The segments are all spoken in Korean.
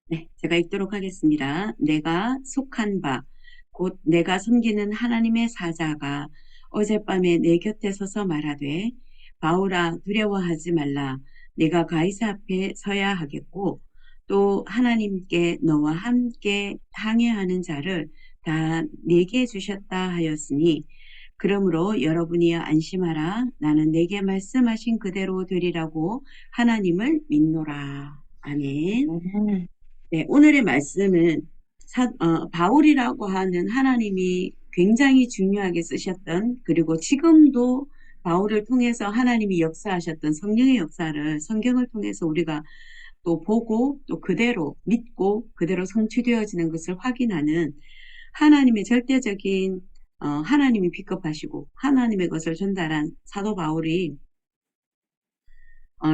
네, 제가 읽도록 하겠습니다. 내가 속한 바, 곧 내가 섬기는 하나님의 사자가 어젯밤에 내 곁에 서서 말하되, 바울아, 두려워하지 말라. 내가 가이사 앞에 서야 하겠고, 또 하나님께 너와 함께 항해하는 자를 다 내게 주셨다 하였으니, 그러므로 여러분이 안심하라. 나는 내게 말씀하신 그대로 되리라고 하나님을 믿노라. 아멘. 음, 네, 오늘의 말씀은 바울이라고 하는 하나님이 굉장히 중요하게 쓰셨던, 그리고 지금도 바울을 통해서 하나님이 역사하셨던 성령의 역사를 성경을 통해서 우리가 또 보고 또 그대로 믿고 그대로 성취되어지는 것을 확인하는 하나님의 절대적인 하나님이 비겁하시고 하나님의 것을 전달한 사도 바울이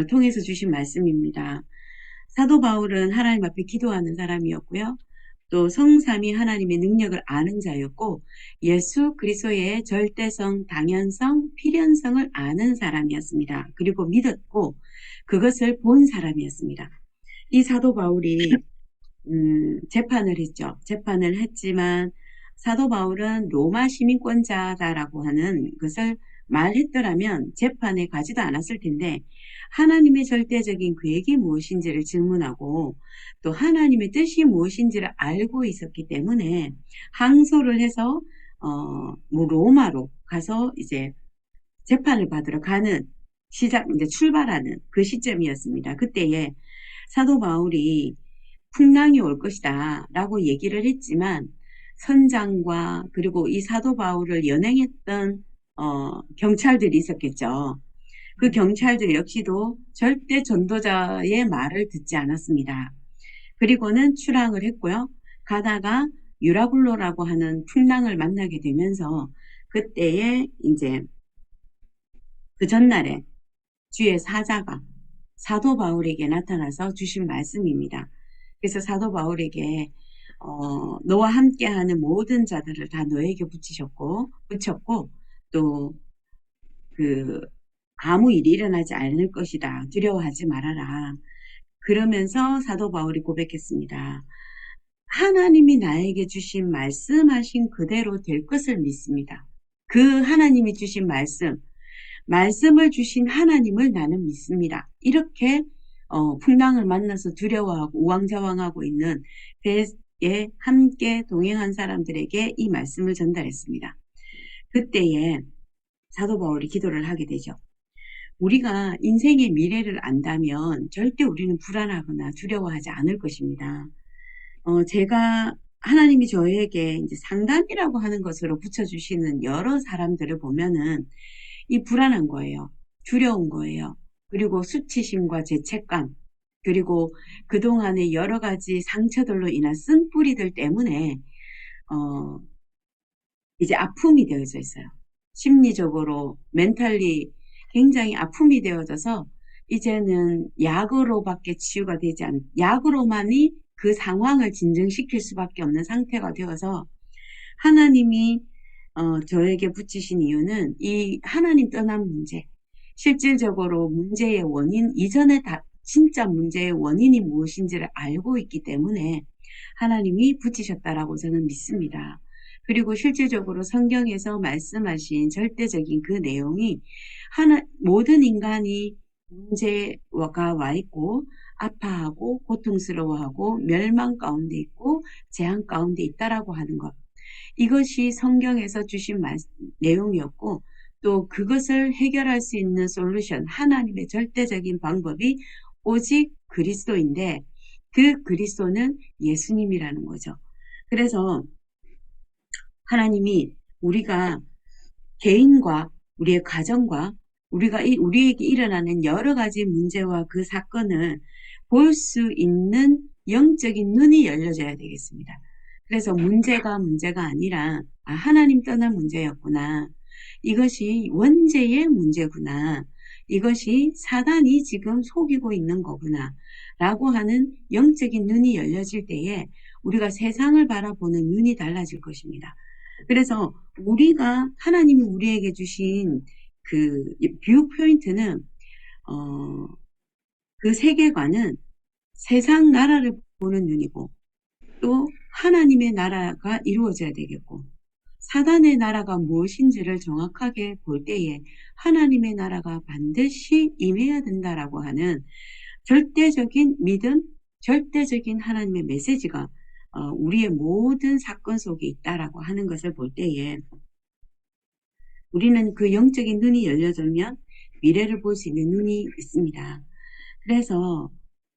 통해서 주신 말씀입니다. 사도 바울은 하나님 앞에 기도하는 사람이었고요. 또 성삼위 하나님의 능력을 아는 자였고 예수 그리스도의 절대성, 당연성, 필연성을 아는 사람이었습니다. 그리고 믿었고 그것을 본 사람이었습니다. 이 사도 바울이 재판을 했죠. 재판을 했지만 사도 바울은 로마 시민권자다라고 하는 것을 말했더라면 재판에 가지도 않았을 텐데 하나님의 절대적인 계획이 무엇인지를 질문하고 또 하나님의 뜻이 무엇인지를 알고 있었기 때문에 항소를 해서 뭐 로마로 가서 이제 재판을 받으러 가는 이제 출발하는 그 시점이었습니다. 그때에 사도 바울이 풍랑이 올 것이다 라고 얘기를 했지만 선장과 그리고 이 사도 바울을 연행했던 경찰들이 있었겠죠. 그 경찰들 역시도 절대 전도자의 말을 듣지 않았습니다. 그리고는 출항을 했고요. 가다가 유라굴로라고 하는 풍랑을 만나게 되면서 그때에 이제 그 전날에 주의 사자가 사도 바울에게 나타나서 주신 말씀입니다. 그래서 사도 바울에게 너와 함께하는 모든 자들을 다 너에게 붙였고 또 그 아무 일이 일어나지 않을 것이다. 두려워하지 말아라. 그러면서 사도 바울이 고백했습니다. 하나님이 나에게 주신 말씀하신 그대로 될 것을 믿습니다. 그 하나님이 주신 말씀을 주신 하나님을 나는 믿습니다. 이렇게 풍랑을 만나서 두려워하고 우왕좌왕하고 있는 배에 함께 동행한 사람들에게 이 말씀을 전달했습니다. 그때에 사도 바울이 기도를 하게 되죠. 우리가 인생의 미래를 안다면 절대 우리는 불안하거나 두려워하지 않을 것입니다. 제가 하나님이 저에게 이제 상담이라고 하는 것으로 붙여주시는 여러 사람들을 보면은 이 불안한 거예요. 두려운 거예요. 그리고 수치심과 죄책감, 그리고 그동안의 여러 가지 상처들로 인한 쓴뿌리들 때문에, 어, 이제 아픔이 되어져 있어요. 심리적으로, 멘탈리 굉장히 아픔이 되어져서 이제는 약으로밖에 치유가 되지 않는, 약으로만이 그 상황을 진정시킬 수밖에 없는 상태가 되어서 하나님이 저에게 붙이신 이유는 이 하나님 떠난 문제, 실질적으로 문제의 원인, 이전에 진짜 문제의 원인이 무엇인지를 알고 있기 때문에 하나님이 붙이셨다라고 저는 믿습니다. 그리고 실질적으로 성경에서 말씀하신 절대적인 그 내용이 모든 인간이 문제가 와 있고 아파하고 고통스러워하고 멸망 가운데 있고 재앙 가운데 있다라고 하는 것. 이것이 성경에서 주신 내용이었고 또 그것을 해결할 수 있는 솔루션, 하나님의 절대적인 방법이 오직 그리스도인데 그 그리스도는 예수님이라는 거죠. 그래서 하나님이 우리가 개인과 우리의 가정과 우리에게 일어나는 여러 가지 문제와 그 사건을 볼 수 있는 영적인 눈이 열려져야 되겠습니다. 그래서 문제가 아니라 하나님 떠난 문제였구나. 이것이 원죄의 문제구나. 이것이 사단이 지금 속이고 있는 거구나. 라고 하는 영적인 눈이 열려질 때에 우리가 세상을 바라보는 눈이 달라질 것입니다. 그래서 하나님이 우리에게 주신 그 뷰 포인트는, 그 세계관은 세상 나라를 보는 눈이고 또 하나님의 나라가 이루어져야 되겠고 사단의 나라가 무엇인지를 정확하게 볼 때에 하나님의 나라가 반드시 임해야 된다라고 하는 절대적인 믿음, 절대적인 하나님의 메시지가 우리의 모든 사건 속에 있다라고 하는 것을 볼 때에 우리는 그 영적인 눈이 열려지면 미래를 볼 수 있는 눈이 있습니다. 그래서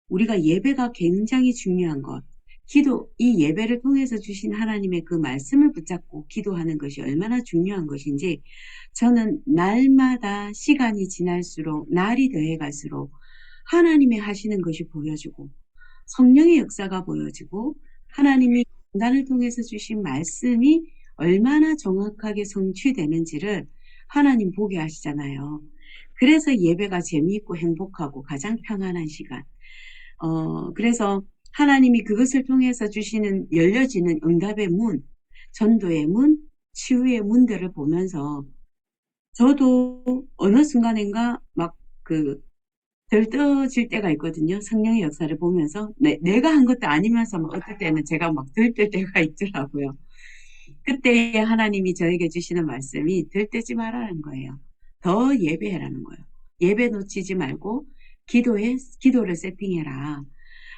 우리가 예배가 굉장히 중요한 것, 이 예배를 통해서 주신 하나님의 그 말씀을 붙잡고 기도하는 것이 얼마나 중요한 것인지 저는 날마다 시간이 지날수록 날이 더해갈수록 하나님이 하시는 것이 보여지고 성령의 역사가 보여지고 하나님이 인간을 통해서 주신 말씀이 얼마나 정확하게 성취되는지를 하나님 보게 하시잖아요. 그래서 예배가 재미있고 행복하고 가장 평안한 시간. 그래서 하나님이 그것을 통해서 주시는 열려지는 응답의 문, 전도의 문, 치유의 문들을 보면서 저도 어느 순간인가 막그 들떠질 때가 있거든요. 성령의 역사를 보면서 내가 한 것도 아니면서 막 어떨 때는 제가 막 들뜰 때가 있더라고요. 그때 하나님이 저에게 주시는 말씀이 들뜨지 말라는 거예요. 더 예배해라는 거예요. 예배 놓치지 말고 기도를 세팅해라.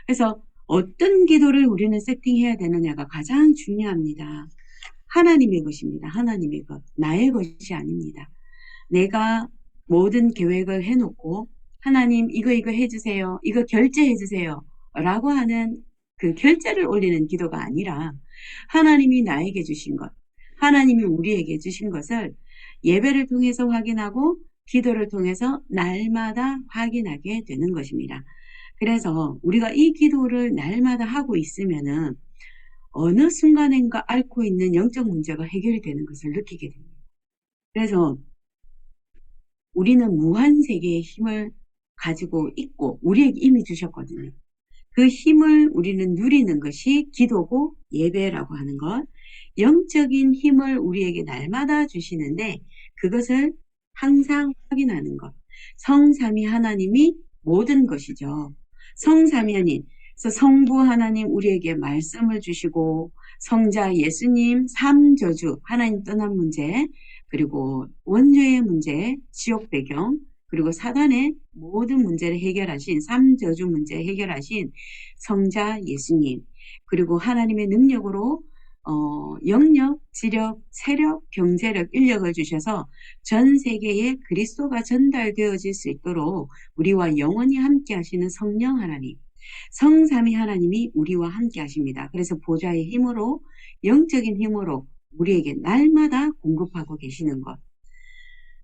그래서 어떤 기도를 우리는 세팅해야 되느냐가 가장 중요합니다. 하나님의 것입니다. 하나님의 것. 나의 것이 아닙니다. 내가 모든 계획을 해놓고 하나님 이거 해주세요. 이거 결제해주세요. 라고 하는 그 결제를 올리는 기도가 아니라 하나님이 나에게 주신 것, 하나님이 우리에게 주신 것을 예배를 통해서 확인하고 기도를 통해서 날마다 확인하게 되는 것입니다. 그래서 우리가 이 기도를 날마다 하고 있으면은 어느 순간인가 앓고 있는 영적 문제가 해결이 되는 것을 느끼게 됩니다. 그래서 우리는 무한 세계의 힘을 가지고 있고 우리에게 이미 주셨거든요. 그 힘을 우리는 누리는 것이 기도고 예배라고 하는 것. 영적인 힘을 우리에게 날마다 주시는데 그것을 항상 확인하는 것. 성삼위 하나님이 모든 것이죠. 성삼위 하나님. 그래서 성부 하나님 우리에게 말씀을 주시고 성자 예수님 삼저주 하나님 떠난 문제 그리고 원죄의 문제 지옥 배경 그리고 사단의 모든 문제를 해결하신 삼저주 문제 해결하신 성자 예수님 그리고 하나님의 능력으로 영력, 지력, 세력, 경제력, 인력을 주셔서 전 세계에 그리스도가 전달되어질 수 있도록 우리와 영원히 함께 하시는 성령 하나님, 성삼위 하나님이 우리와 함께 하십니다. 그래서 보좌의 힘으로 영적인 힘으로 우리에게 날마다 공급하고 계시는 것.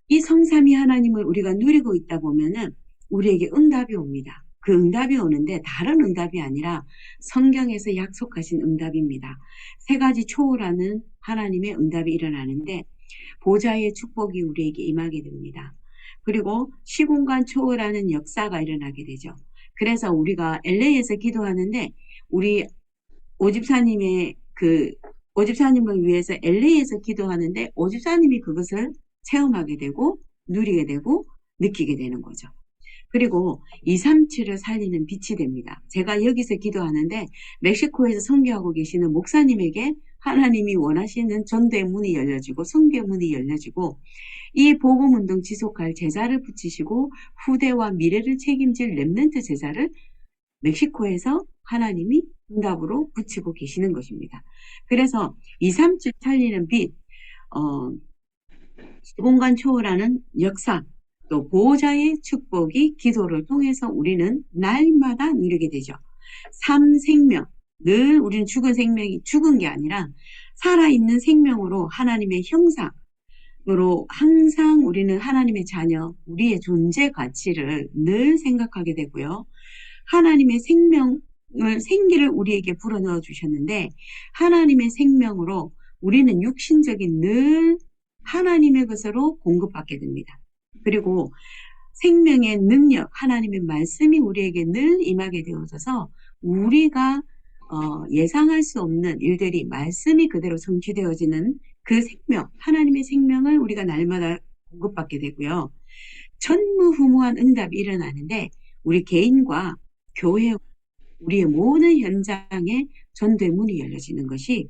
이 성삼위 하나님을 우리가 누리고 있다 보면은 우리에게 응답이 옵니다. 그 응답이 오는데 다른 응답이 아니라 성경에서 약속하신 응답입니다. 세 가지 초월하는 하나님의 응답이 일어나는데 보좌의 축복이 우리에게 임하게 됩니다. 그리고 시공간 초월하는 역사가 일어나게 되죠. 그래서 우리가 LA에서 기도하는데 우리 오집사님을 위해서 LA에서 기도하는데 오집사님이 그것을 체험하게 되고 누리게 되고 느끼게 되는 거죠. 그리고 237을 살리는 빛이 됩니다. 제가 여기서 기도하는데 멕시코에서 선교하고 계시는 목사님에게 하나님이 원하시는 전도의 문이 열려지고 선교의 문이 열려지고 이 복음운동 지속할 제자를 붙이시고 후대와 미래를 책임질 렘넌트 제자를 멕시코에서 하나님이 응답으로 붙이고 계시는 것입니다. 그래서 237 살리는 빛, 시공간 초월하는 역사, 또 보호자의 축복이 기도를 통해서 우리는 날마다 누리게 되죠. 삶생명, 늘 우리는 죽은 생명이 죽은 게 아니라 살아있는 생명으로 하나님의 형상으로 항상 우리는 하나님의 자녀, 우리의 존재 가치를 늘 생각하게 되고요. 하나님의 생기를 우리에게 불어넣어 주셨는데 하나님의 생명으로 우리는 육신적인 늘 하나님의 것으로 공급받게 됩니다. 그리고 생명의 능력, 하나님의 말씀이 우리에게 늘 임하게 되어져서 우리가 예상할 수 없는 일들이 말씀이 그대로 성취되어지는 그 생명, 하나님의 생명을 우리가 날마다 공급받게 되고요. 전무후무한 응답이 일어나는데 우리 개인과 교회 우리의 모든 현장에 전도의 문이 열려지는 것이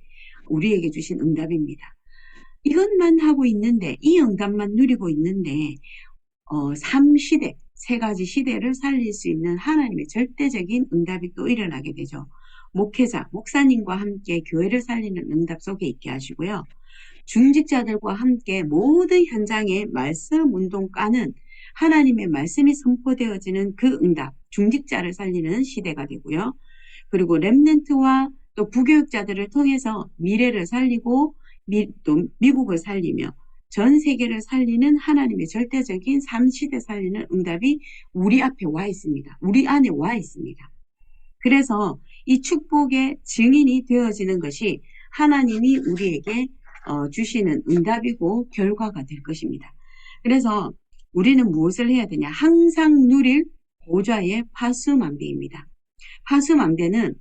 우리에게 주신 응답입니다. 이것만 하고 있는데, 이 응답만 누리고 있는데 3시대, 세 가지 시대를 살릴 수 있는 하나님의 절대적인 응답이 또 일어나게 되죠. 목회자, 목사님과 함께 교회를 살리는 응답 속에 있게 하시고요. 중직자들과 함께 모든 현장에 말씀 운동 까는 하나님의 말씀이 선포되어지는 그 응답, 중직자를 살리는 시대가 되고요. 그리고 렘넌트와 또 부교육자들을 통해서 미래를 살리고 또 미국을 살리며 전 세계를 살리는 하나님의 절대적인 3시대 살리는 응답이 우리 앞에 와 있습니다. 우리 안에 와 있습니다. 그래서 이 축복의 증인이 되어지는 것이 하나님이 우리에게 주시는 응답이고 결과가 될 것입니다. 그래서 우리는 무엇을 해야 되냐? 항상 누릴 보좌의 파수망대입니다. 파수망대는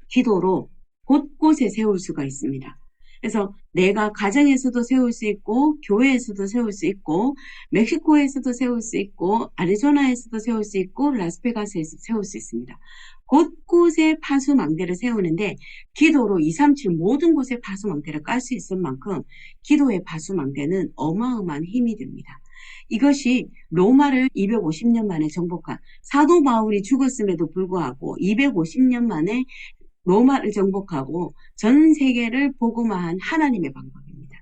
기도로 곳곳에 세울 수가 있습니다. 그래서 내가 가정에서도 세울 수 있고 교회에서도 세울 수 있고 멕시코에서도 세울 수 있고 아리조나에서도 세울 수 있고 라스베가스에서 세울 수 있습니다. 곳곳에 파수망대를 세우는데 기도로 237 모든 곳에 파수망대를 깔 수 있을 만큼 기도의 파수망대는 어마어마한 힘이 됩니다. 이것이 로마를 250년 만에 정복한 사도 바울이 죽었음에도 불구하고 250년 만에 로마를 정복하고 전 세계를 복음화한 하나님의 방법입니다.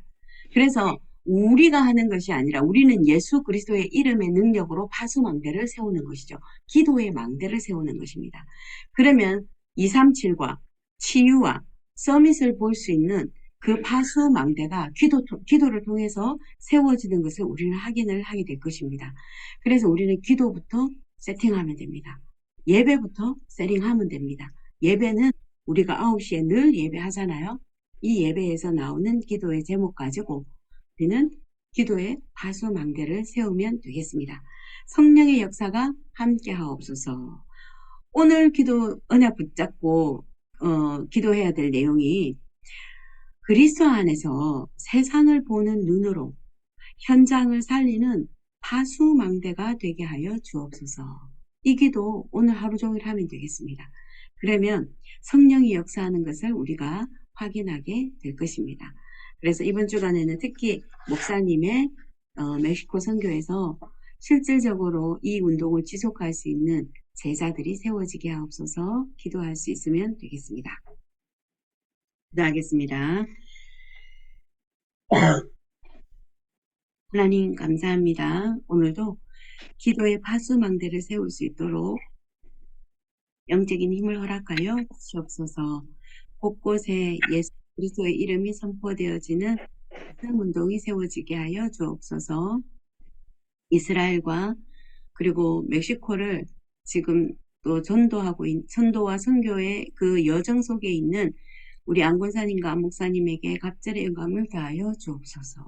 그래서 우리가 하는 것이 아니라 우리는 예수 그리스도의 이름의 능력으로 파수망대를 세우는 것이죠. 기도의 망대를 세우는 것입니다. 그러면 237과 치유와 서밋을 볼 수 있는 그 파수망대가 기도를 통해서 세워지는 것을 우리는 확인을 하게 될 것입니다. 그래서 우리는 기도부터 세팅하면 됩니다. 예배부터 세팅하면 됩니다. 예배는 우리가 9시에 늘 예배하잖아요. 이 예배에서 나오는 기도의 제목 가지고 우리는 기도의 파수망대를 세우면 되겠습니다. 성령의 역사가 함께 하옵소서. 오늘 기도 언약 붙잡고 기도해야 될 내용이 그리스도 안에서 세상을 보는 눈으로 현장을 살리는 파수망대가 되게 하여 주옵소서. 이 기도 오늘 하루 종일 하면 되겠습니다. 그러면 성령이 역사하는 것을 우리가 확인하게 될 것입니다. 그래서 이번 주간에는 특히 목사님의 멕시코 선교에서 실질적으로 이 운동을 지속할 수 있는 제자들이 세워지게 하옵소서. 기도할 수 있으면 되겠습니다. 기도하겠습니다. 하나님 감사합니다. 오늘도 기도의 파수망대를 세울 수 있도록 영적인 힘을 허락하여 주시옵소서. 곳곳에 예수 그리스도의 이름이 선포되어지는 운동이 세워지게 하여 주옵소서. 이스라엘과 그리고 멕시코를 지금 또 전도와 선교의 그 여정 속에 있는 우리 안권사님과 안목사님에게 갑절의 영감을 다하여 주옵소서.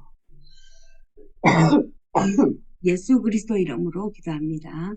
예수 그리스도 이름으로 기도합니다.